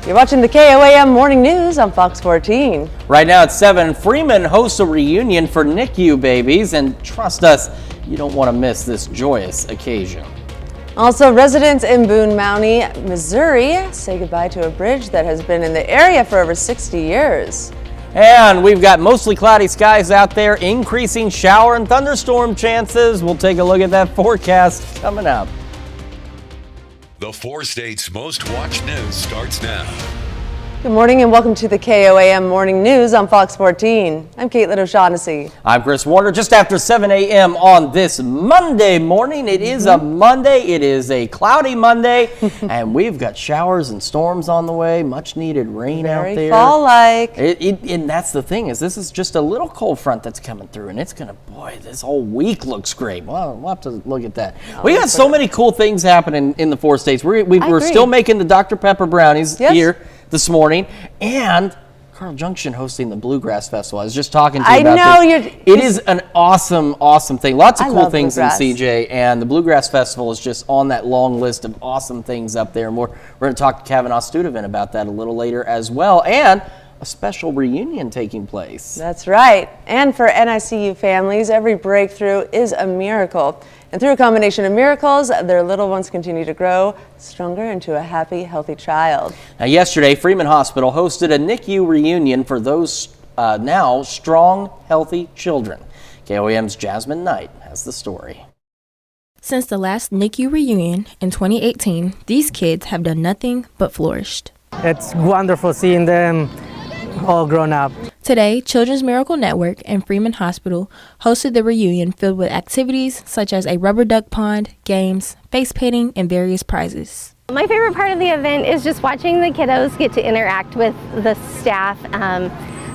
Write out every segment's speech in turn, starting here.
You're watching the KOAM Morning News on Fox 14. Right now at 7, Freeman hosts a reunion for NICU babies, and trust us, you don't want to miss this joyous occasion. Also, residents in Boone Mounty, Missouri say goodbye to a bridge that has been in the area for over 60 years. And we've got mostly cloudy skies out there, increasing shower and thunderstorm chances. We'll take a look at that forecast coming up. The 4 states' most watched news starts now. Good morning and welcome to the KOAM Morning News on Fox 14. I'm Caitlin O'Shaughnessy. I'm Chris Warner. Just after 7 a.m. on this Monday morning. It is a Monday. It is a cloudy Monday, and we've got showers and storms on the way. Much needed rain out there. Very fall-like. And that's the thing, is this is just a little cold front that's coming through, and it's gonna, boy, this whole week looks great. Well, we'll have to look at that. We got so many cool things happening in the 4 states. We're still making the Dr. Pepper brownies here this morning, and Carl Junction hosting the Bluegrass Festival. I was just talking to you about this. It is an awesome thing. Lots of cool things in CJ, and the Bluegrass Festival is just on that long list of awesome things up there. And we're going to talk to Kavanaugh Studevant about that a little later as well, and a special reunion taking place. That's right. And for NICU families, every breakthrough is a miracle. And through a combination of miracles, their little ones continue to grow stronger into a happy, healthy child. Now, yesterday, Freeman Hospital hosted a NICU reunion for those now strong, healthy children. KOAM's Jasmine Knight has the story. Since the last NICU reunion in 2018, these kids have done nothing but flourished. It's wonderful seeing them all grown up. Today, Children's Miracle Network and Freeman Hospital hosted the reunion filled with activities such as a rubber duck pond, games, face painting, and various prizes. My favorite part of the event is just watching the kiddos get to interact with the staff.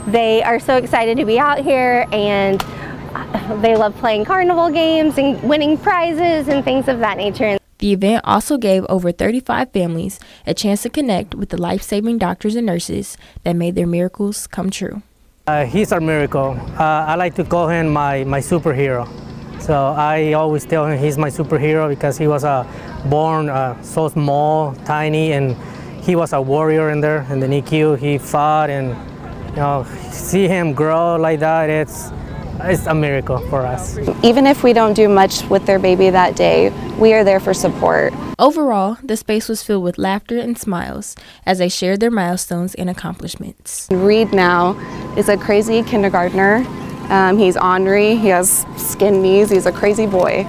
They are so excited to be out here, and they love playing carnival games and winning prizes and things of that nature. The event also gave over 35 families a chance to connect with the life-saving doctors and nurses that made their miracles come true. He's our miracle. I like to call him my superhero. So I always tell him he's my superhero because he was born so small, tiny, and he was a warrior in there in the NICU. He fought, and see him grow like that, it's a miracle for us. Even if we don't do much with their baby that day, we are there for support. Overall, the space was filled with laughter and smiles as they shared their milestones and accomplishments. Reed now is a crazy kindergartner. He's ornery, he has skin knees, he's a crazy boy.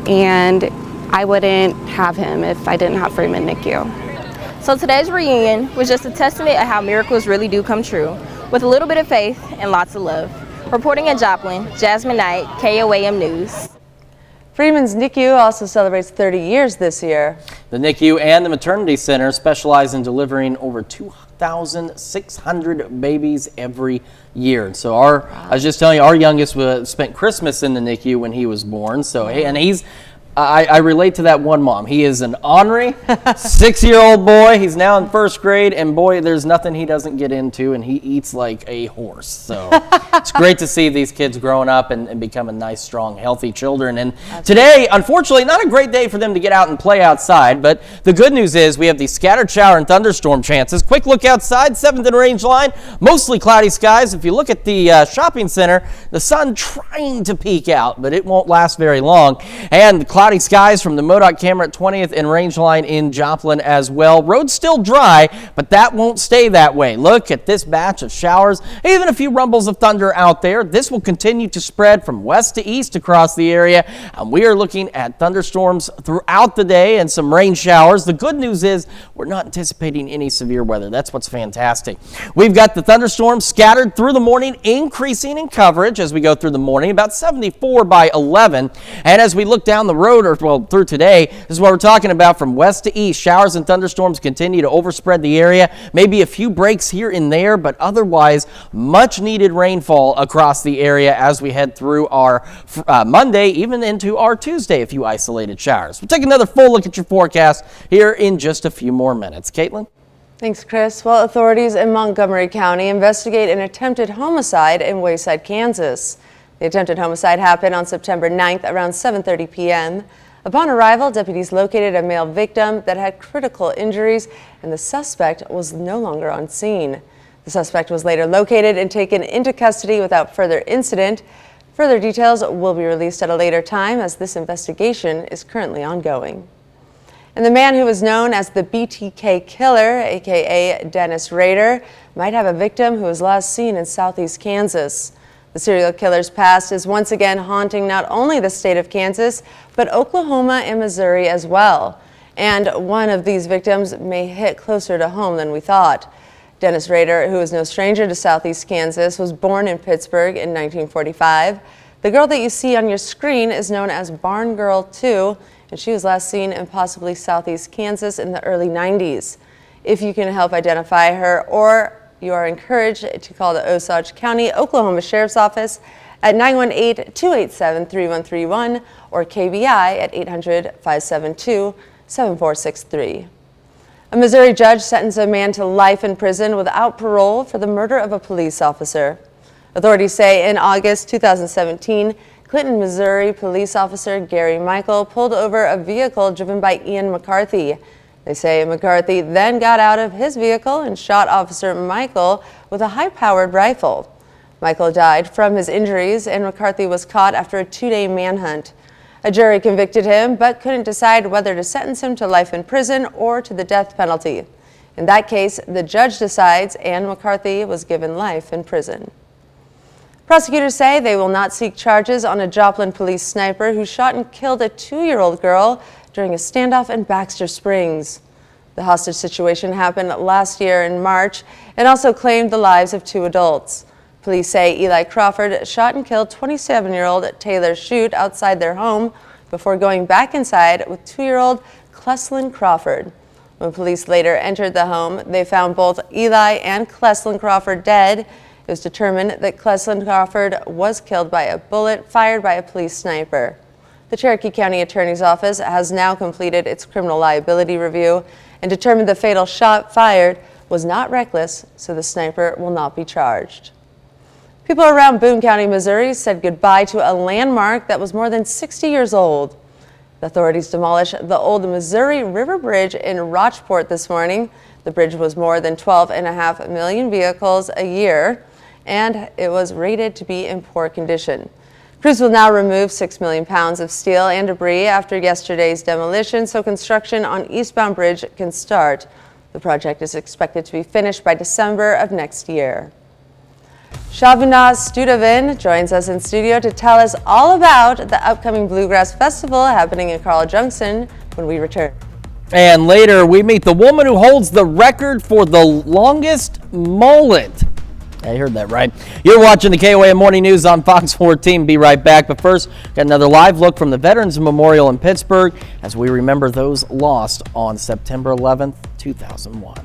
And I wouldn't have him if I didn't have Freeman NICU. So today's reunion was just a testament of how miracles really do come true, with a little bit of faith and lots of love. Reporting in Joplin, Jasmine Knight, KOAM News. Freeman's NICU also celebrates 30 years this year. The NICU and the Maternity Center specialize in delivering over 2,600 babies every year. So I was just telling you, our youngest spent Christmas in the NICU when he was born. So, and I relate to that one mom. He is an ornery 6-year-old boy. He's now in 1st grade, and boy, there's nothing he doesn't get into, and he eats like a horse. So it's great to see these kids growing up and becoming nice, strong, healthy children. And today, unfortunately, not a great day for them to get out and play outside, but the good news is we have these scattered shower and thunderstorm chances. Quick look outside, 7th and range line, mostly cloudy skies. If you look at the shopping center, the sun trying to peek out, but it won't last very long. And the cloudy skies from the MoDOT camera at 20th and range line in Joplin as well. Road's still dry, but that won't stay that way. Look at this batch of showers, even a few rumbles of thunder out there. This will continue to spread from west to east across the area, and we are looking at thunderstorms throughout the day and some rain showers. The good news is we're not anticipating any severe weather. That's what's fantastic. We've got the thunderstorms scattered through the morning, increasing in coverage as we go through the morning, about 74 by 11. And as we look down the road, through today, this is what we're talking about from west to east. Showers and thunderstorms continue to overspread the area. Maybe a few breaks here and there, but otherwise much needed rainfall across the area as we head through our Monday, even into our Tuesday, a few isolated showers. We'll take another full look at your forecast here in just a few more minutes. Caitlin? Thanks, Chris. Well, authorities in Montgomery County investigate an attempted homicide in Wayside, Kansas. The attempted homicide happened on September 9th around 7:30 p.m. Upon arrival, deputies located a male victim that had critical injuries, and the suspect was no longer on scene. The suspect was later located and taken into custody without further incident. Further details will be released at a later time as this investigation is currently ongoing. And the man who was known as the BTK killer, aka Dennis Rader, might have a victim who was last seen in southeast Kansas. The serial killer's past is once again haunting not only the state of Kansas, but Oklahoma and Missouri as well. And one of these victims may hit closer to home than we thought. Dennis Rader, who is no stranger to southeast Kansas, was born in Pittsburgh in 1945. The girl that you see on your screen is known as Barn Girl 2, and she was last seen in possibly southeast Kansas in the early 90s. If you can help identify her, or you are encouraged to call the Osage County, Oklahoma Sheriff's Office at 918-287-3131 or KBI at 800-572-7463. A Missouri judge sentenced a man to life in prison without parole for the murder of a police officer. Authorities say in August 2017, Clinton, Missouri police officer Gary Michael pulled over a vehicle driven by Ian McCarthy. They say McCarthy then got out of his vehicle and shot Officer Michael with a high-powered rifle. Michael died from his injuries, and McCarthy was caught after a 2-day manhunt. A jury convicted him, but couldn't decide whether to sentence him to life in prison or to the death penalty. In that case, the judge decides, and McCarthy was given life in prison. Prosecutors say they will not seek charges on a Joplin police sniper who shot and killed a 2-year-old girl during a standoff in Baxter Springs. The hostage situation happened last year in March and also claimed the lives of 2 adults. Police say Eli Crawford shot and killed 27-year-old Taylor Shute outside their home before going back inside with 2-year-old Cleslin Crawford. When police later entered the home, they found both Eli and Cleslin Crawford dead. It was determined that Cleslin Crawford was killed by a bullet fired by a police sniper. The Cherokee County Attorney's Office has now completed its criminal liability review and determined the fatal shot fired was not reckless, so the sniper will not be charged. People around Boone County, Missouri said goodbye to a landmark that was more than 60 years old. The authorities demolished the old Missouri River Bridge in Rochport this morning. The bridge was more than 12.5 million vehicles a year, and it was rated to be in poor condition. Crews will now remove 6 million pounds of steel and debris after yesterday's demolition, so construction on eastbound bridge can start. The project is expected to be finished by December of next year. Shavina Studovin joins us in studio to tell us all about the upcoming Bluegrass Festival happening in Carl Junction when we return. And later, we meet the woman who holds the record for the longest mullet. I heard that right. You're watching the KOAM Morning News on Fox 14. Be right back. But first, got another live look from the Veterans Memorial in Pittsburgh as we remember those lost on September 11th, 2001.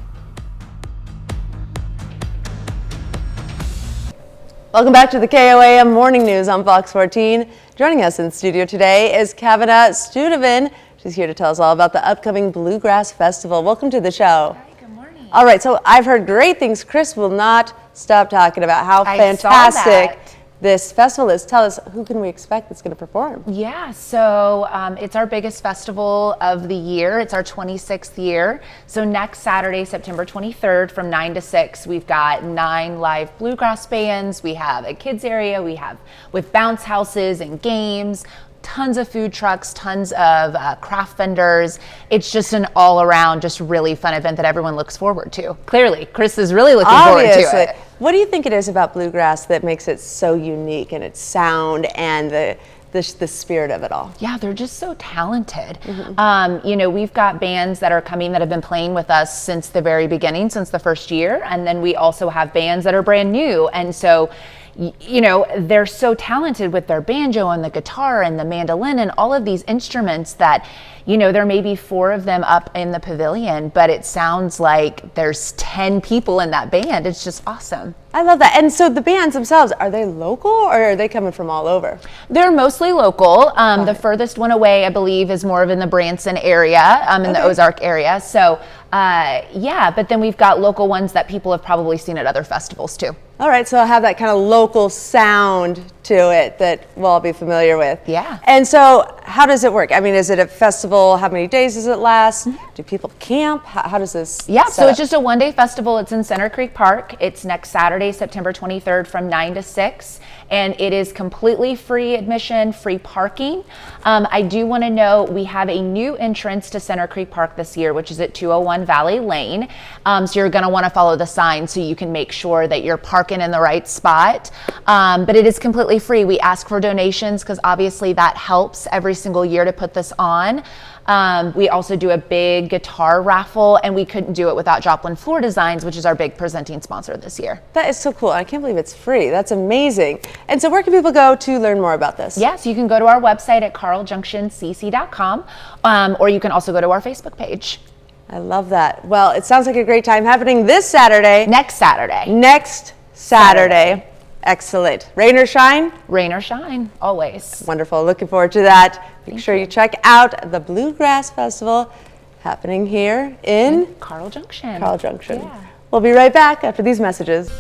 Welcome back to the KOAM Morning News on Fox 14. Joining us in studio today is Kavana Studovin. She's here to tell us all about the upcoming Bluegrass Festival. Welcome to the show. Hi, good morning. All right, so I've heard great things. Chris will not stop talking about how fantastic this festival is. Tell us, who can we expect that's going to perform? Yeah, so it's our biggest festival of the year. It's our 26th year. So next Saturday, September 23rd from 9 to 6, we've got 9 live bluegrass bands. We have a kids area. We have with bounce houses and games. Tons of food trucks, tons of craft vendors. It's just an all-around, just really fun event that everyone looks forward to. Clearly, Chris is really looking forward to it. What do you think it is about bluegrass that makes it so unique in its sound and the spirit of it all? Yeah, they're just so talented. Mm-hmm. You know, we've got bands that are coming that have been playing with us since the very beginning, since the first year, and then we also have bands that are brand new, and so you know, they're so talented with their banjo and the guitar and the mandolin and all of these instruments that, you know, there may be 4 of them up in the pavilion, but it sounds like there's 10 people in that band. It's just awesome. I love that. And so the bands themselves, are they local or are they coming from all over? They're mostly local. The furthest one away, I believe, is more of in the Branson area, in the Ozark area. So, yeah, but then we've got local ones that people have probably seen at other festivals too. All right, so I have that kind of local sound to it that we'll all be familiar with. Yeah. And so how does it work? I mean, is it a festival? How many days does it last? Do people camp? How does this Yeah, set so it's up? just a one-day festival. It's in Center Creek Park. It's next Saturday, September 23rd from 9 to 6. And it is completely free admission, free parking. I do want to know we have a new entrance to Center Creek Park this year, which is at 201 Valley Lane. So you're going to want to follow the sign so you can make sure that you're parking in the right spot. But it is completely free. We ask for donations because obviously that helps every single year to put this on. We also do a big guitar raffle, and we couldn't do it without Joplin Floor Designs, which is our big presenting sponsor this year. That is so cool. I can't believe it's free. That's amazing. And so where can people go to learn more about this? Yes, you can go to our website at carljunctioncc.com, or you can also go to our Facebook page. I love that. Well, it sounds like a great time happening this Saturday. Next Saturday. Next Saturday. Excellent. Rain or shine? Rain or shine, always. Wonderful. Looking forward to that. Make sure you check out the Bluegrass Festival happening here in Carl Junction. Carl Junction. Yeah. We'll be right back after these messages.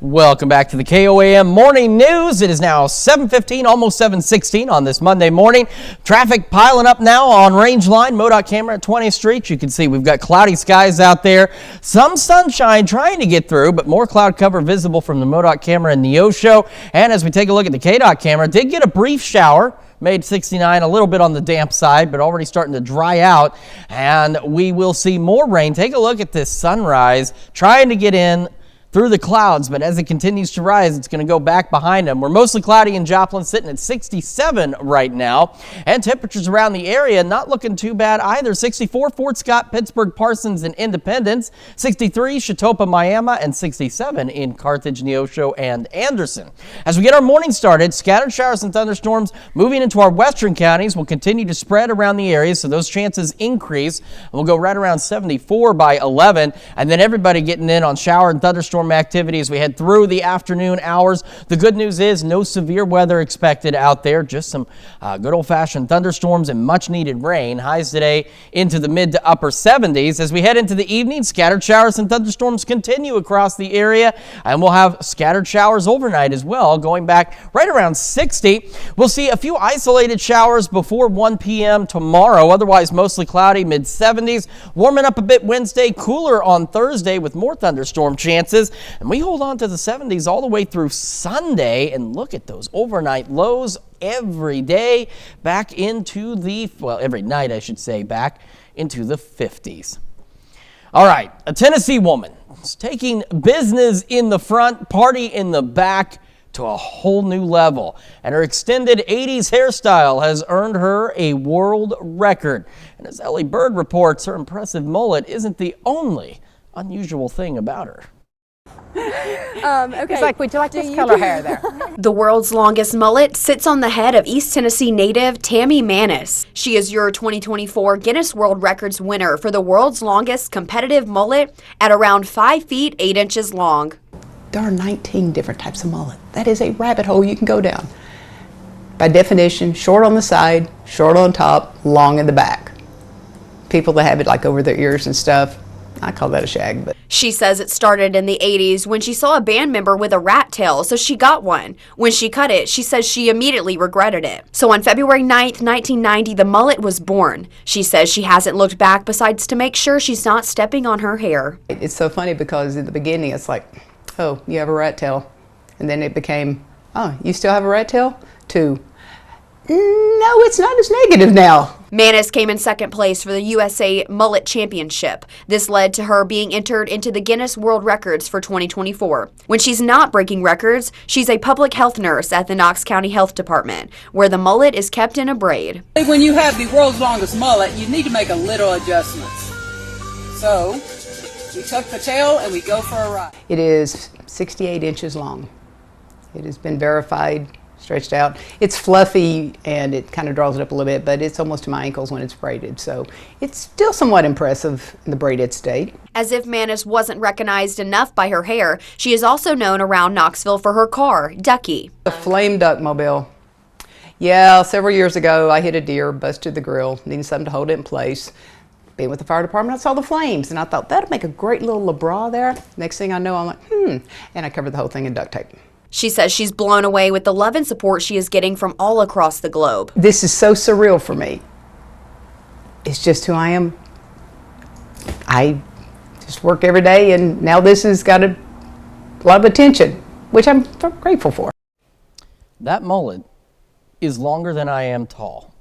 Welcome back to the KOAM Morning News. It is now 7:15, almost 7:16 on this Monday morning. Traffic piling up now on Range Line, MoDOT camera at 20th Street. You can see we've got cloudy skies out there. Some sunshine trying to get through, but more cloud cover visible from the MoDOT camera in Neosho. And as we take a look at the KDOT camera, did get a brief shower. Made 69, a little bit on the damp side, but already starting to dry out. And we will see more rain. Take a look at this sunrise, trying to get in through the clouds, but as it continues to rise, it's going to go back behind them. We're mostly cloudy in Joplin, sitting at 67 right now, and temperatures around the area not looking too bad either. 64 Fort Scott, Pittsburgh, Parsons, and Independence, 63 Chetopa, Miami, and 67 in Carthage, Neosho, and Anderson. As we get our morning started, scattered showers and thunderstorms moving into our western counties will continue to spread around the area, so those chances increase. We'll go right around 74 by 11, and then everybody getting in on shower and thunderstorm activity as we head through the afternoon hours. The good news is no severe weather expected out there, just some good old-fashioned thunderstorms and much-needed rain. Highs today into the mid to upper 70s. As we head into the evening, scattered showers and thunderstorms continue across the area, and we'll have scattered showers overnight as well, going back right around 60. We'll see a few isolated showers before 1 p.m. tomorrow, otherwise mostly cloudy, mid-70s. Warming up a bit Wednesday, cooler on Thursday with more thunderstorm chances. And we hold on to the 70s all the way through Sunday, and look at those overnight lows every day back into the, well, every night I should say, back into the 50s. All right, a Tennessee woman is taking business in the front, party in the back to a whole new level. And her extended 80s hairstyle has earned her a world record. And as Ellie Bird reports, her impressive mullet isn't the only unusual thing about her. Okay. It's like, would you like this color hair there? The world's longest mullet sits on the head of East Tennessee native Tammy Manis. She is your 2024 Guinness World Records winner for the world's longest competitive mullet at around 5 feet 8 inches long. There are 19 different types of mullet. That is a rabbit hole you can go down. By definition, short on the side, short on top, long in the back. People that have it like over their ears and stuff, I call that a shag. But she says it started in the 80s when she saw a band member with a rat tail, so she got one. When she cut it, she says she immediately regretted it. So on February 9th, 1990, the mullet was born. She says she hasn't looked back besides to make sure she's not stepping on her hair. it's so funny because in the beginning it's like, oh, you have a rat tail. And then it became, oh, you still have a rat tail? To, no, it's not as negative now. Manis came in second place for the USA Mullet Championship. This led to her being entered into the Guinness World Records for 2024. When she's not breaking records, she's a public health nurse at the Knox County Health Department, where the mullet is kept in a braid. When you have the world's longest mullet, you need to make a little adjustments. So, we tuck the tail and we go for a ride. It is 68 inches long. It has been verified, stretched out. It's fluffy and it kind of draws it up a little bit, but it's almost to my ankles when it's braided. So it's still somewhat impressive in the braided state. As if Manis wasn't recognized enough by her hair, she is also known around Knoxville for her car, Ducky. The flame duck mobile. Yeah, several years ago I hit a deer, busted the grill, needed something to hold it in place. Being with the fire department, I saw the flames and I thought that'd make a great little labra there. Next thing I know, I'm like, and I covered the whole thing in duct tape. She says she's blown away with the love and support she is getting from all across the globe. This is so surreal for me. It's just who I am. I just work every day, and now this has got a lot of attention, which I'm grateful for. That mullet is longer than I am tall,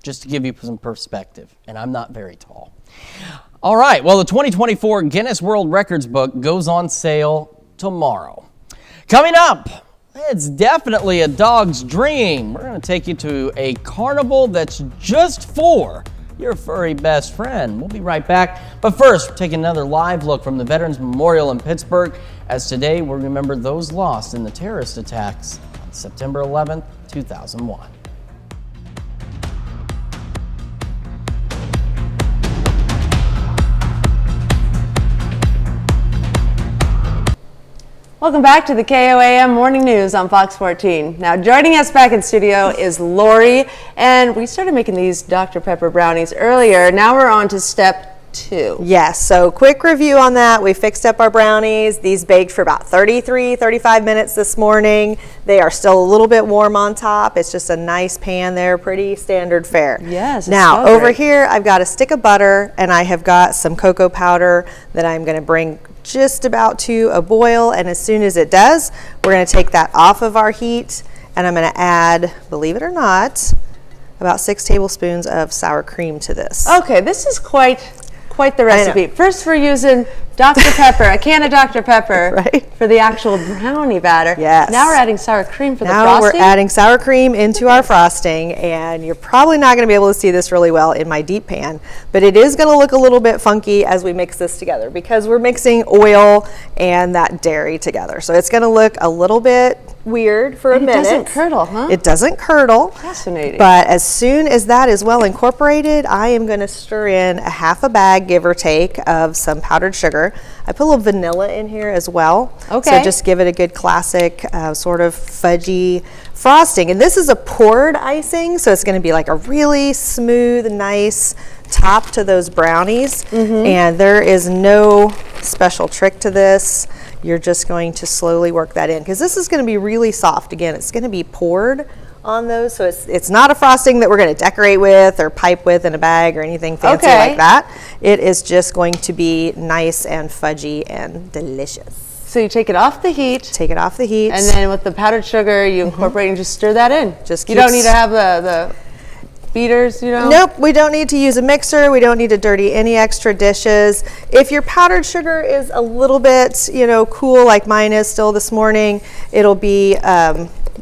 just to give you some perspective, and I'm not very tall. All right, well, the 2024 Guinness World Records book goes on sale tomorrow. Coming up, it's definitely a dog's dream. We're going to take you to a carnival that's just for your furry best friend. We'll be right back. But first, we're taking another live look from the Veterans Memorial in Pittsburgh, as today we'll remember those lost in the terrorist attacks on September 11th, 2001. Welcome back to the KOAM Morning News on Fox 14. Now, joining us back in studio is Lori, and we started making these Dr. Pepper brownies earlier. Now we're on to step 2. Yes, so quick review on that. We fixed up our brownies. These baked for about 35 minutes this morning. They are still a little bit warm on top. It's just a nice pan there, pretty standard fare. Yes. Now, over here, I've got a stick of butter, and I have got some cocoa powder that I'm going to bring just about to a boil, and as soon as it does, we're going to take that off of our heat, and I'm going to add, believe it or not, about 6 tablespoons of sour cream to this. Okay, this is quite the recipe. First, we're using Dr. Pepper, a can of Dr. Pepper right, for the actual brownie batter. Yes. Now we're adding sour cream for the Now frosting. we're adding sour cream into our frosting, and you're probably not going to be able to see this really well in my deep pan, but it is going to look a little bit funky as we mix this together because we're mixing oil and that dairy together. So it's going to look a little bit weird for a minute. It doesn't curdle, huh? It doesn't curdle. Fascinating. But as soon as that is well incorporated, I am going to stir in a half a bag, give or take, of some powdered sugar. I put a little vanilla in here as well. Okay. So just give it a good classic sort of fudgy frosting. And this is a poured icing, so it's going to be like a really smooth, nice top to those brownies. And there is no special trick to this. You're just going to slowly work that in because this is going to be really soft. Again, it's going to be poured on those, so it's not a frosting that we're going to decorate with or pipe with in a bag or anything fancy like that. It is just going to be nice and fudgy and delicious. So you take it off the heat. Take it off the heat. And then with the powdered sugar, you incorporate and just stir that in. Just you don't need to have the beaters, you know? Nope, we don't need to use a mixer. We don't need to dirty any extra dishes. If your powdered sugar is a little bit, cool like mine is still this morning, it'll be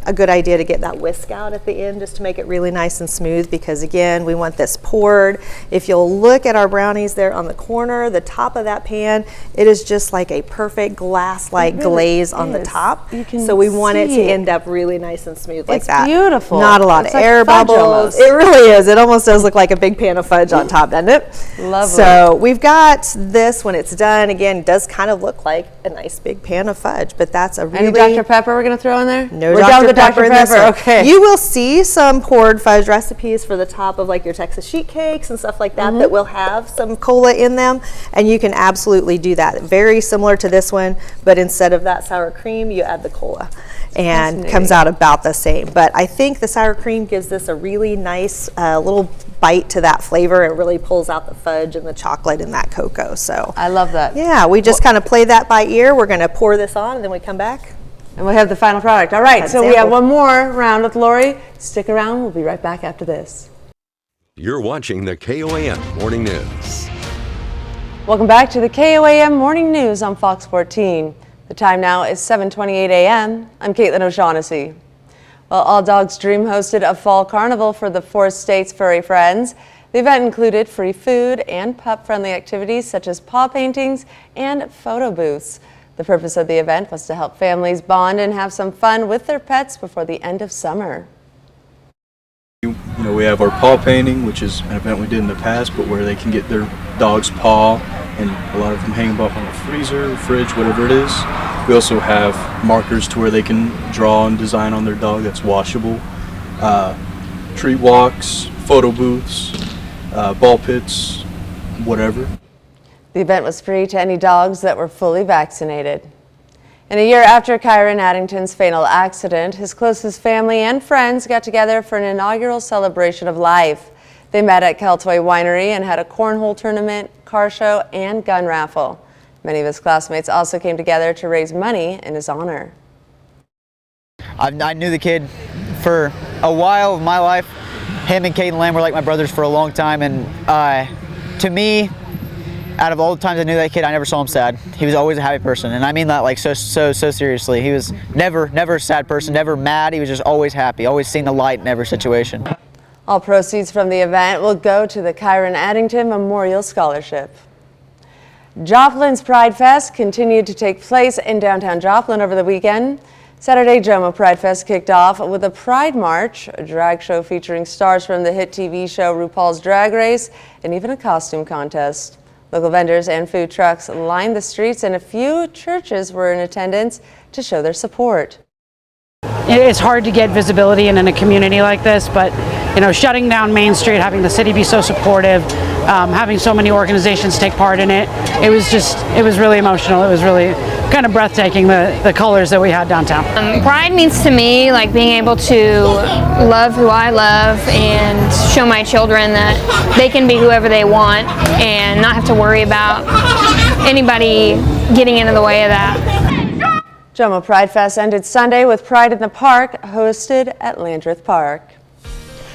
a good idea to get that whisk out at the end just to make it really nice and smooth because again, we want this poured. If you'll look at our brownies there on the corner, the top of that pan, it is just like a perfect glass-like glaze on the top. So we want it to end up really nice and smooth like that. It's beautiful. Not a lot of air bubbles. It really is. It almost does look like a big pan of fudge on top, doesn't it? Lovely. So we've got this when it's done. Again, it does kind of look like a nice big pan of fudge, but that's a really... Any Dr. Pepper we're going to throw in there? No We're Dr. Dr. Pepper in this one. Okay. You will see some poured fudge recipes for the top of like your Texas sheet cakes and stuff like that that will have some cola in them, and you can absolutely do that. Very similar to this one, but instead of that sour cream, you add the cola. And comes out about the same. But I think the sour cream gives this a really nice little bite to that flavor and really pulls out the fudge and the chocolate and that cocoa. So I love that. Yeah, we just kind of play that by ear. We're going to pour this on and then we come back. And we have the final product. All right, so we have one more round with Lori. Stick around. We'll be right back after this. You're watching the KOAM Morning News. Welcome back to the KOAM Morning News on Fox 14. The time now is 7:28 a.m. I'm Caitlin O'Shaughnessy. Well, All Dogs Dream hosted a fall carnival for the 4 states' furry friends. The event included free food and pup-friendly activities such as paw paintings and photo booths. The purpose of the event was to help families bond and have some fun with their pets before the end of summer. We have our paw painting, which is an event we did in the past, but where they can get their dog's paw, and a lot of them hang them up on the freezer, fridge, whatever it is. We also have markers to where they can draw and design on their dog that's washable. Treat walks, photo booths, ball pits, whatever. The event was free to any dogs that were fully vaccinated. And a year after Kyron Addington's fatal accident, his closest family and friends got together for an inaugural celebration of life. They met at Keltoy Winery and had a cornhole tournament, car show, and gun raffle. Many of his classmates also came together to raise money in his honor. I knew the kid for a while of my life. Him and Caden Lamb were like my brothers for a long time, and to me, out of all the times I knew that kid, I never saw him sad. He was always a happy person, and I mean that like so seriously. He was never a sad person, never mad. He was just always happy, always seeing the light in every situation. All proceeds from the event will go to the Kyron Addington Memorial Scholarship. Joplin's Pride Fest continued to take place in downtown Joplin over the weekend. Saturday, Jomo Pride Fest kicked off with a Pride March, a drag show featuring stars from the hit TV show RuPaul's Drag Race, and even a costume contest. Local vendors and food trucks lined the streets, and a few churches were in attendance to show their support. It's hard to get visibility in a community like this, but shutting down Main Street, having the city be so supportive, having so many organizations take part in it, it was really emotional. It was really kind of breathtaking, the colors that we had downtown. Pride means to me like being able to love who I love and show my children that they can be whoever they want and not have to worry about anybody getting into the way of that. Jomo Pride Fest ended Sunday with Pride in the Park, hosted at Landreth Park.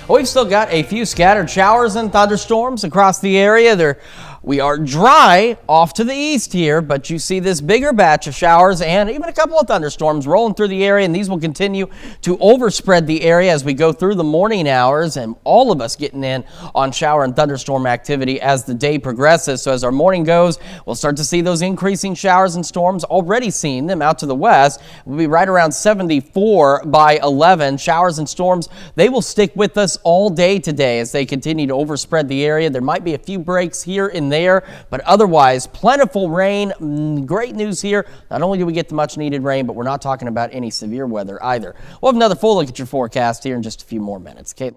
We've still got a few scattered showers and thunderstorms across the area. We are dry off to the east here, but you see this bigger batch of showers and even a couple of thunderstorms rolling through the area, and these will continue to overspread the area as we go through the morning hours, and all of us getting in on shower and thunderstorm activity as the day progresses. So as our morning goes, we'll start to see those increasing showers and storms. Already seeing them out to the west. We'll be right around 74 by 11. Showers and storms, they will stick with us all day today as they continue to overspread the area. There might be a few breaks here and there, but otherwise plentiful rain. Great news here. Not only do we get the much needed rain, but we're not talking about any severe weather either. We'll have another full look at your forecast here in just a few more minutes. Kate.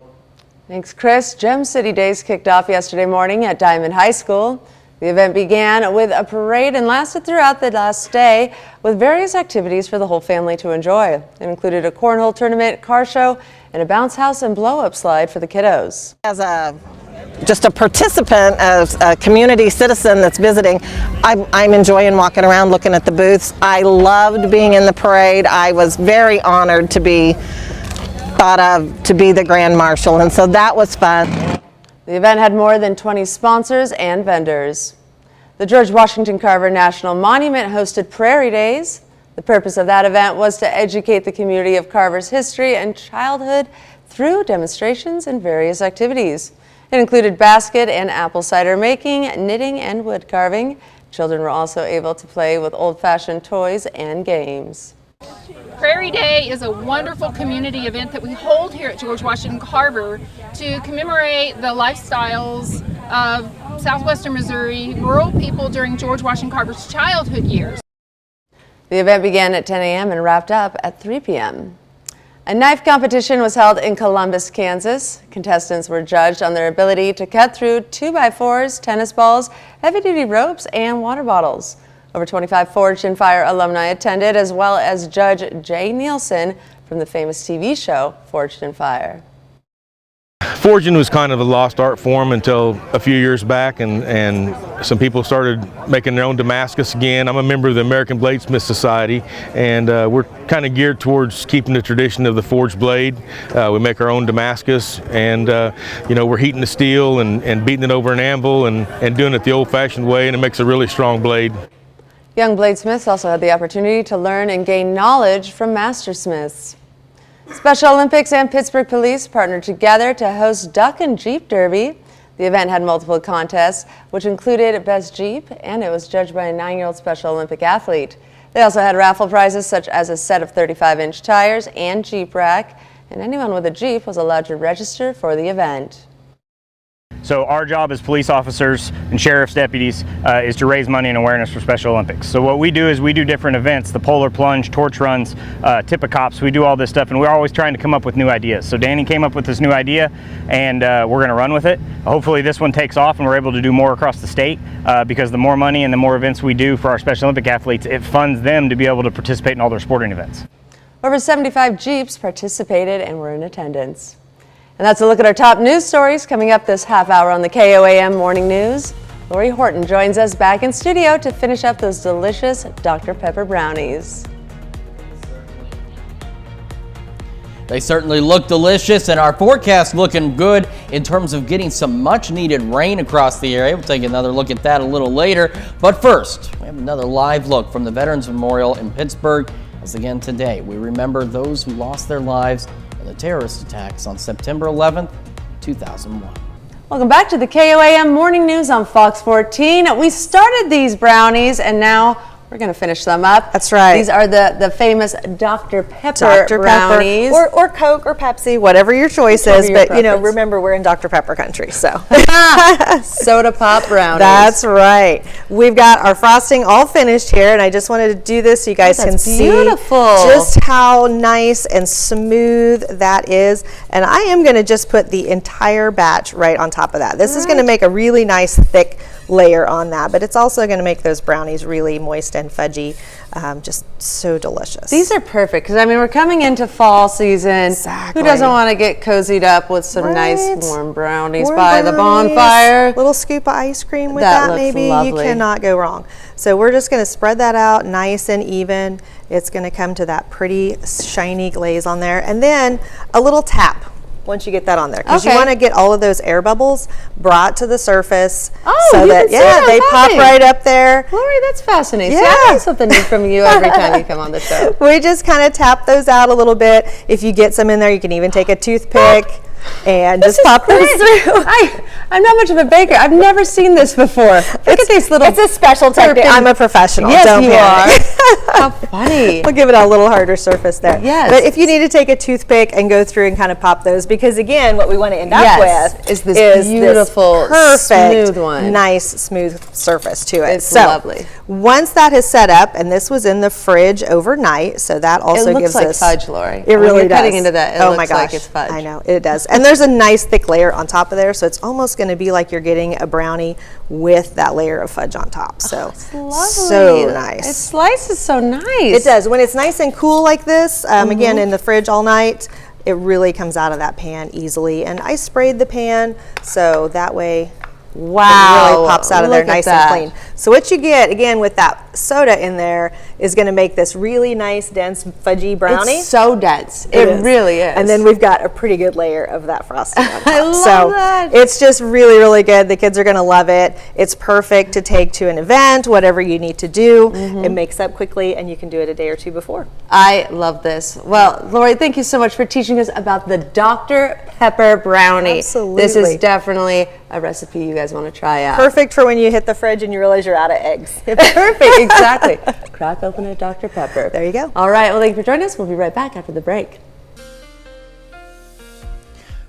Thanks, Chris. Gem City Days kicked off yesterday morning at Diamond High School. The event began with a parade and lasted throughout the last day with various activities for the whole family to enjoy. It included a cornhole tournament, car show, and a bounce house and blow-up slide for the kiddos. As just a participant, as a community citizen that's visiting, I'm enjoying walking around looking at the booths. I loved being in the parade. I was very honored to be thought of to be the Grand Marshal, and so that was fun. The event had more than 20 sponsors and vendors. The George Washington Carver National Monument hosted Prairie Days. The purpose of that event was to educate the community of Carver's history and childhood through demonstrations and various activities. It included basket and apple cider making, knitting, and wood carving. Children were also able to play with old-fashioned toys and games. Prairie Day is a wonderful community event that we hold here at George Washington Carver to commemorate the lifestyles of southwestern Missouri rural people during George Washington Carver's childhood years. The event began at 10 a.m. and wrapped up at 3 p.m. A knife competition was held in Columbus, Kansas. Contestants were judged on their ability to cut through 2x4s, tennis balls, heavy-duty ropes, and water bottles. Over 25 Forged in Fire alumni attended, as well as Judge Jay Nielsen from the famous TV show Forged in Fire. Forging was kind of a lost art form until a few years back, and some people started making their own Damascus again. I'm a member of the American Bladesmith Society, and we're kind of geared towards keeping the tradition of the forged blade. We make our own Damascus, and we're heating the steel and beating it over an anvil and doing it the old-fashioned way, and it makes a really strong blade. Young bladesmiths also had the opportunity to learn and gain knowledge from mastersmiths. Special Olympics and Pittsburgh Police partnered together to host Duck and Jeep Derby. The event had multiple contests, which included Best Jeep, and it was judged by a 9-year-old Special Olympic athlete. They also had raffle prizes such as a set of 35-inch tires and Jeep rack, and anyone with a Jeep was allowed to register for the event. So our job as police officers and sheriff's deputies is to raise money and awareness for Special Olympics. So what we do is we do different events, the polar plunge, torch runs, tip of cops. We do all this stuff, and we're always trying to come up with new ideas. So Danny came up with this new idea, and we're going to run with it. Hopefully this one takes off and we're able to do more across the state because the more money and the more events we do for our Special Olympic athletes, it funds them to be able to participate in all their sporting events. Over 75 Jeeps participated and were in attendance. And that's a look at our top news stories coming up this half hour on the KOAM Morning News. Lori Horton joins us back in studio to finish up those delicious Dr. Pepper brownies. They certainly look delicious, and our forecast looking good in terms of getting some much needed rain across the area. We'll take another look at that a little later. But first, we have another live look from the Veterans Memorial in Pittsburgh. As again today, we remember those who lost their lives in the terrorist attacks on September 11th, 2001. Welcome back to the KOAM Morning News on Fox 14. We started these brownies and now we're going to finish them up. That's right. These are the famous Dr. Pepper brownies. Or Coke or Pepsi, whatever your choice is. But, you know, remember, we're in Dr. Pepper country, so. Soda pop brownies. That's right. We've got our frosting all finished here, and I just wanted to do this so you guys can see just how nice and smooth that is. And I am going to just put the entire batch right on top of that. This is going to make a really nice thick layer on that, but it's also going to make those brownies really moist and fudgy, just so delicious. These are perfect because I mean we're coming into fall season. Exactly. Who doesn't want to get cozied up with some nice warm brownies by the bonfire? Little scoop of ice cream with that maybe. You cannot go wrong. So we're just going to spread that out nice and even. It's going to come to that pretty shiny glaze on there, and then a little tap once you get that on there, because you want to get all of those air bubbles brought to the surface so that they pop right up there. Lori, that's fascinating. See, I learn something new from you every time you come on the show. We just kind of tap those out a little bit. If you get some in there, you can even take a toothpick and just pop those through. I'm not much of a baker. I've never seen this before. Look at these little. It's a special technique. I'm a professional. Yes, Don't you panic. are. How funny. We'll give it a little harder surface there. Yes. But if you need to take a toothpick and go through and kind of pop those, because again, what we want to end up with is this beautiful, perfect, smooth one. Nice, smooth surface to it. It's lovely. Once that is set up, and this was in the fridge overnight, so that also gives us. It looks like fudge, Lori. It really does. cutting into that, it looks like it's fudge. I know, it does. And there's a nice thick layer on top of there, so it's almost going to be like you're getting a brownie with that layer of fudge on top. So, so nice. It slices so nice. It does. When it's nice and cool like this, again, in the fridge all night, it really comes out of that pan easily. And I sprayed the pan, so that way it really pops out of there nice and clean. So what you get, again, with that soda in there is going to make this really nice, dense, fudgy brownie. It's so dense. It really is. And then we've got a pretty good layer of that frosting on top. I love that. It's just really, really good. The kids are going to love it. It's perfect to take to an event, whatever you need to do. It makes up quickly, and you can do it a day or two before. I love this. Well, Lori, thank you so much for teaching us about the Dr. Pepper brownie. Absolutely. This is definitely a recipe you guys want to try out. Perfect for when you hit the fridge and you realize you're out of eggs. Perfect, exactly. Crack open a Dr. Pepper. There you go. All right, well, thank you for joining us. We'll be right back after the break.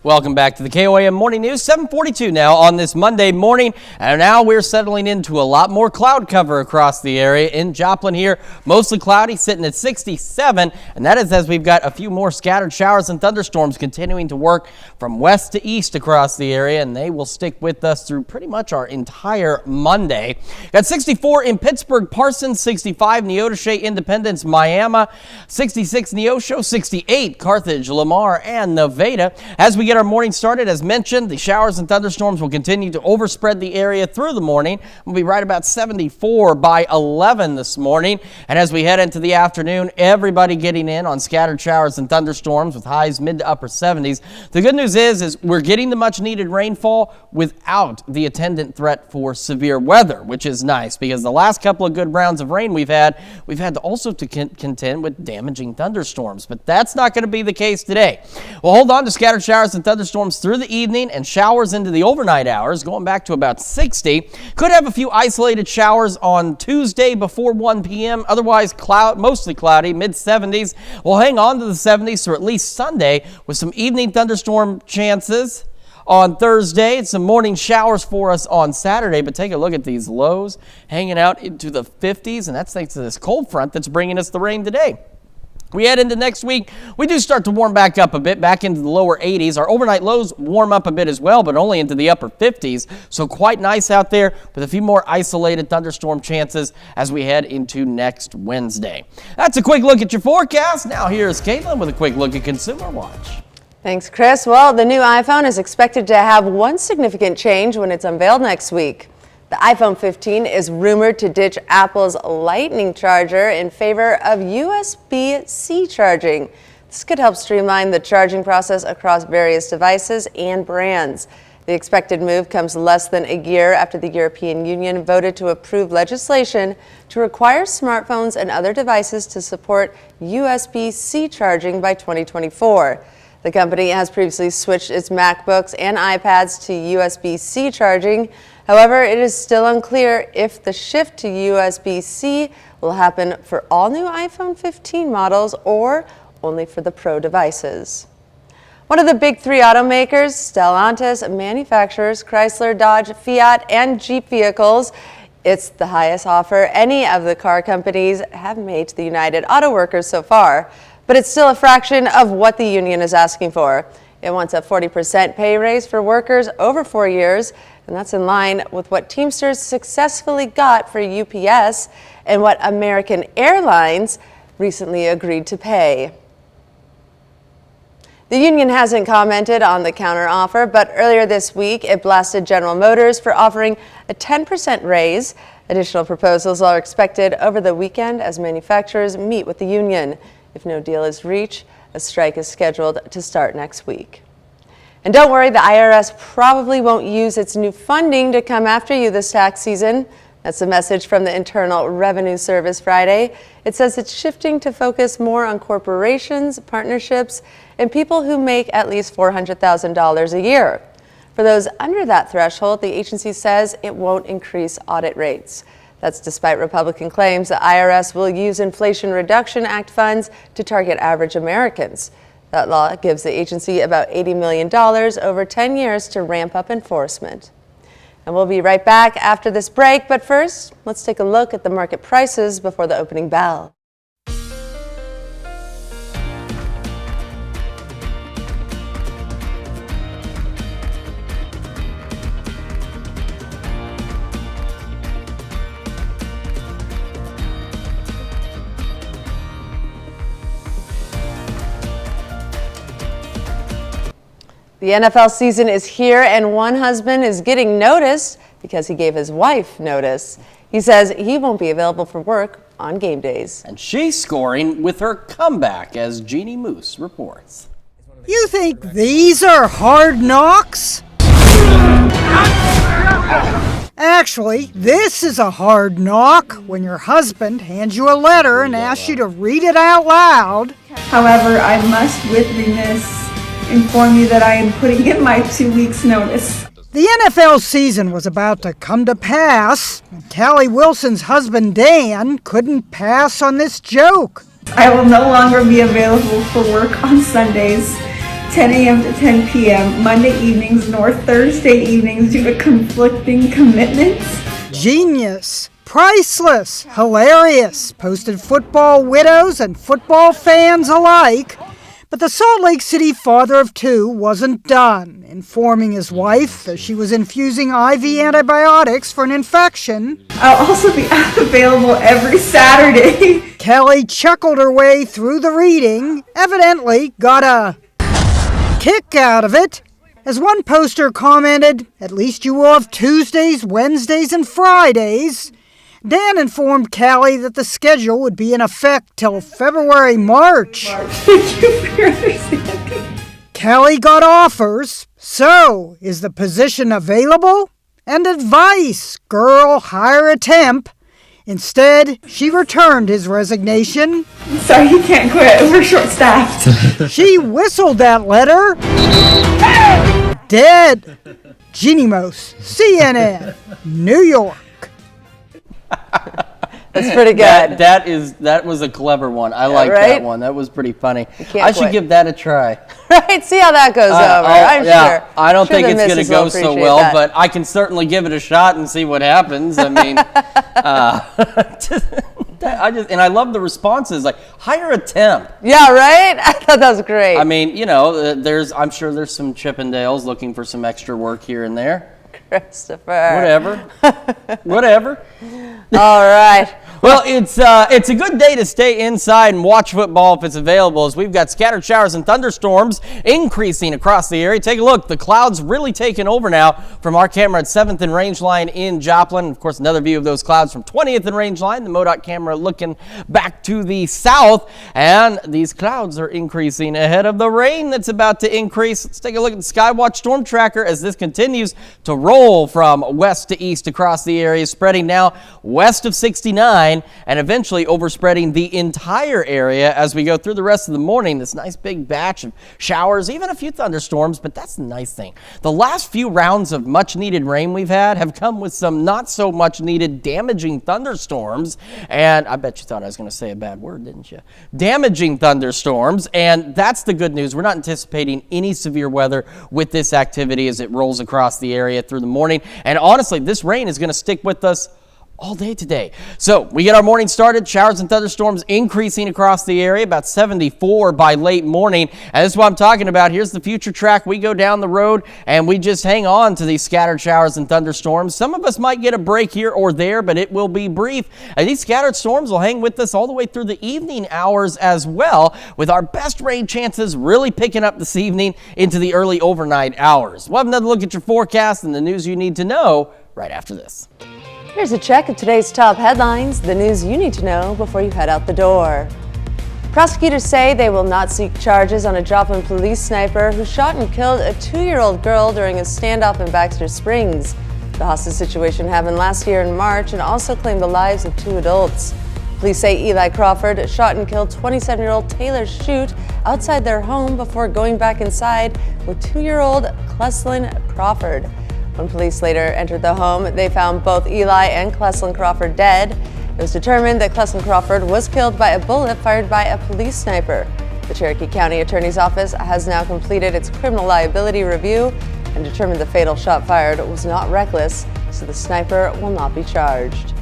Welcome back to the KOAM Morning News, 7:42 now on this Monday morning. And now we're settling into a lot more cloud cover across the area in Joplin here. Mostly cloudy, sitting at 67. And that is as we've got a few more scattered showers and thunderstorms continuing to work from west to east across the area. And they will stick with us through pretty much our entire Monday. Got 64 in Pittsburgh, Parsons, 65 Neodesha, Independence, Miami, 66 Neosho, 68 Carthage, Lamar, and Nevada. As we get our morning started, as mentioned, the showers and thunderstorms will continue to overspread the area through the morning. We'll be right about 74 by 11 this morning. And as we head into the afternoon, everybody getting in on scattered showers and thunderstorms with highs mid to upper 70s. The good news is we're getting the much needed rainfall without the attendant threat for severe weather, which is nice because the last couple of good rounds of rain we've had to also to contend with damaging thunderstorms. But that's not going to be the case today. We'll hold on to scattered showers and thunderstorms through the evening and showers into the overnight hours, going back to about 60. Could have a few isolated showers on Tuesday before 1 p.m. Otherwise, mostly cloudy, mid-70s. We'll hang on to the 70s for at least Sunday with some evening thunderstorm chances on Thursday and some morning showers for us on Saturday. But take a look at these lows hanging out into the 50s, and that's thanks to this cold front that's bringing us the rain today. We head into next week, we do start to warm back up a bit, back into the lower 80s. Our overnight lows warm up a bit as well, but only into the upper 50s. So quite nice out there with a few more isolated thunderstorm chances as we head into next Wednesday. That's a quick look at your forecast. Now here's Caitlin with a quick look at Consumer Watch. Thanks, Chris. Well, the new iPhone is expected to have one significant change when it's unveiled next week. The iPhone 15 is rumored to ditch Apple's Lightning charger in favor of USB-C charging. This could help streamline the charging process across various devices and brands. The expected move comes less than a year after the European Union voted to approve legislation to require smartphones and other devices to support USB-C charging by 2024. The company has previously switched its MacBooks and iPads to USB-C charging. However, it is still unclear if the shift to USB-C will happen for all new iPhone 15 models or only for the Pro devices. One of the big three automakers, Stellantis, manufactures Chrysler, Dodge, Fiat, and Jeep vehicles. It's the highest offer any of the car companies have made to the United Auto Workers so far, but it's still a fraction of what the union is asking for. It wants a 40% pay raise for workers over 4 years, and that's in line with what Teamsters successfully got for UPS and what American Airlines recently agreed to pay. The union hasn't commented on the counteroffer, but earlier this week it blasted General Motors for offering a 10% raise. Additional proposals are expected over the weekend as manufacturers meet with the union. If no deal is reached, a strike is scheduled to start next week. And don't worry, the IRS probably won't use its new funding to come after you this tax season. That's a message from the Internal Revenue Service Friday. It says it's shifting to focus more on corporations, partnerships, and people who make at least $400,000 a year. For those under that threshold, the agency says it won't increase audit rates. That's despite Republican claims the IRS will use Inflation Reduction Act funds to target average Americans. That law gives the agency about $80 million over 10 years to ramp up enforcement. And we'll be right back after this break, but first, let's take a look at the market prices before the opening bell. The NFL season is here, and one husband is getting noticed because he gave his wife notice. He says he won't be available for work on game days. And she's scoring with her comeback, as Jeannie Moose reports. You think these are hard knocks? Actually, this is a hard knock when your husband hands you a letter and asks you to read it out loud. However, I must with remiss inform you that I am putting in my 2 weeks notice. The NFL season was about to come to pass, and Callie Wilson's husband Dan couldn't pass on this joke. I will no longer be available for work on Sundays, 10 a.m. to 10 p.m., Monday evenings nor Thursday evenings due to conflicting commitments. Genius, priceless, hilarious, posted football widows and football fans alike. But the Salt Lake City father of two wasn't done, informing his wife that she was infusing IV antibiotics for an infection. I'll also be available every Saturday. Kelly chuckled her way through the reading, evidently got a kick out of it. As one poster commented, "At least you will have Tuesdays, Wednesdays, and Fridays." Dan informed Callie that the schedule would be in effect till February-March. Thank you for your understanding. Callie got offers. So, is the position available? And advice, girl, hire a temp. Instead, she returned his resignation. Sorry, you can't quit. We're short-staffed. She whistled that letter. Dead. Jeannie Moose, CNN, New York. That's pretty good. That was a clever one. I like right? that one. That was pretty funny. can't I should quit. give that a try. Right, see how that goes over. I'm sure. I don't Sure think the it's going to missus go will so appreciate well, that. but I can certainly give it a shot and see what happens. I mean, I love the responses, like hire a temp. Yeah, right? I thought that was great. I mean, I'm sure there's some Chippendales looking for some extra work here and there. Christopher. Whatever. All right. Well, it's a good day to stay inside and watch football if it's available, as we've got scattered showers and thunderstorms increasing across the area. Take a look. The clouds really taking over now from our camera at 7th and Range Line in Joplin. Of course, another view of those clouds from 20th and Range Line. The MoDOT camera looking back to the south, and these clouds are increasing ahead of the rain that's about to increase. Let's take a look at the Skywatch Storm Tracker as this continues to roll from west to east across the area, spreading now west of 69 and eventually overspreading the entire area as we go through the rest of the morning. This nice big batch of showers, even a few thunderstorms, but that's the nice thing. The last few rounds of much needed rain we've had have come with some not so much needed damaging thunderstorms, and I bet you thought I was going to say a bad word, didn't you? Damaging thunderstorms, and that's the good news. We're not anticipating any severe weather with this activity as it rolls across the area through the morning, and honestly, this rain is going to stick with us all day today. So we get our morning started, showers and thunderstorms increasing across the area, about 74 by late morning. And this is what I'm talking about. Here's the future track. We go down the road and we just hang on to these scattered showers and thunderstorms. Some of us might get a break here or there, but it will be brief. And these scattered storms will hang with us all the way through the evening hours as well, with our best rain chances really picking up this evening into the early overnight hours. We'll have another look at your forecast and the news you need to know right after this. Here's a check of today's top headlines, the news you need to know before you head out the door. Prosecutors say they will not seek charges on a Joplin police sniper who shot and killed a 2-year-old girl during a standoff in Baxter Springs. The hostage situation happened last year in March and also claimed the lives of 2 adults. Police say Eli Crawford shot and killed 27-year-old Taylor Shute outside their home before going back inside with 2-year-old Cleslin Crawford. When police later entered the home, they found both Eli and Cleslin Crawford dead. It was determined that Cleslin Crawford was killed by a bullet fired by a police sniper. The Cherokee County Attorney's Office has now completed its criminal liability review and determined the fatal shot fired was not reckless, so the sniper will not be charged.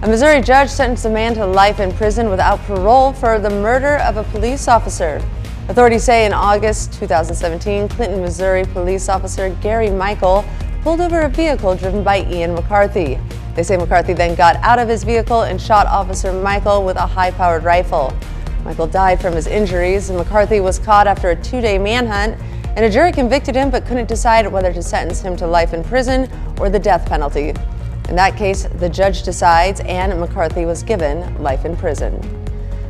A Missouri judge sentenced a man to life in prison without parole for the murder of a police officer. Authorities say in August 2017, Clinton, Missouri police officer Gary Michael pulled over a vehicle driven by Ian McCarthy. They say McCarthy then got out of his vehicle and shot Officer Michael with a high-powered rifle. Michael died from his injuries, and McCarthy was caught after a 2-day manhunt, and a jury convicted him but couldn't decide whether to sentence him to life in prison or the death penalty. In that case, the judge decides, and McCarthy was given life in prison.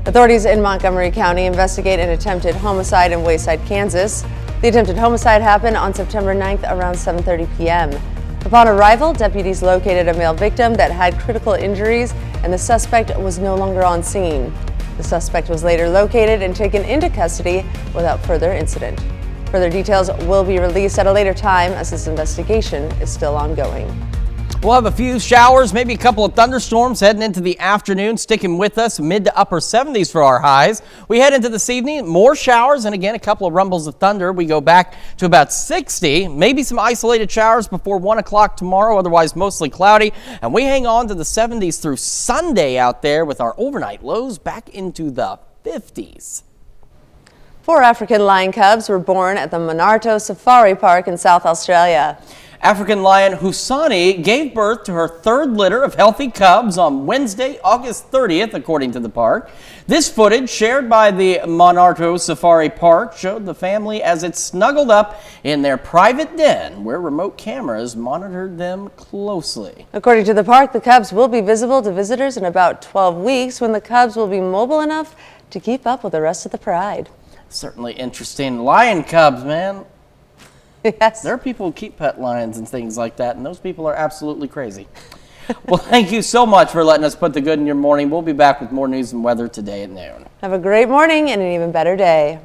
Authorities in Montgomery County investigate an attempted homicide in Wayside, Kansas. The attempted homicide happened on September 9th around 7:30 p.m. Upon arrival, deputies located a male victim that had critical injuries, and the suspect was no longer on scene. The suspect was later located and taken into custody without further incident. Further details will be released at a later time as this investigation is still ongoing. We'll have a few showers, maybe a couple of thunderstorms heading into the afternoon, sticking with us, mid to upper 70s for our highs. We head into this evening, more showers, and again, a couple of rumbles of thunder. We go back to about 60, maybe some isolated showers before 1 o'clock tomorrow, otherwise mostly cloudy. And we hang on to the 70s through Sunday out there with our overnight lows back into the 50s. 4 African lion cubs were born at the Monarto Safari Park in South Australia. African lion Husani gave birth to her 3rd litter of healthy cubs on Wednesday, August 30th, according to the park. This footage, shared by the Monarto Safari Park, showed the family as it snuggled up in their private den, where remote cameras monitored them closely. According to the park, the cubs will be visible to visitors in about 12 weeks, when the cubs will be mobile enough to keep up with the rest of the pride. Certainly interesting. Lion cubs, man. Yes. There are people who keep pet lions and things like that, and those people are absolutely crazy. Well, thank you so much for letting us put the good in your morning. We'll be back with more news and weather today at noon. Have a great morning and an even better day.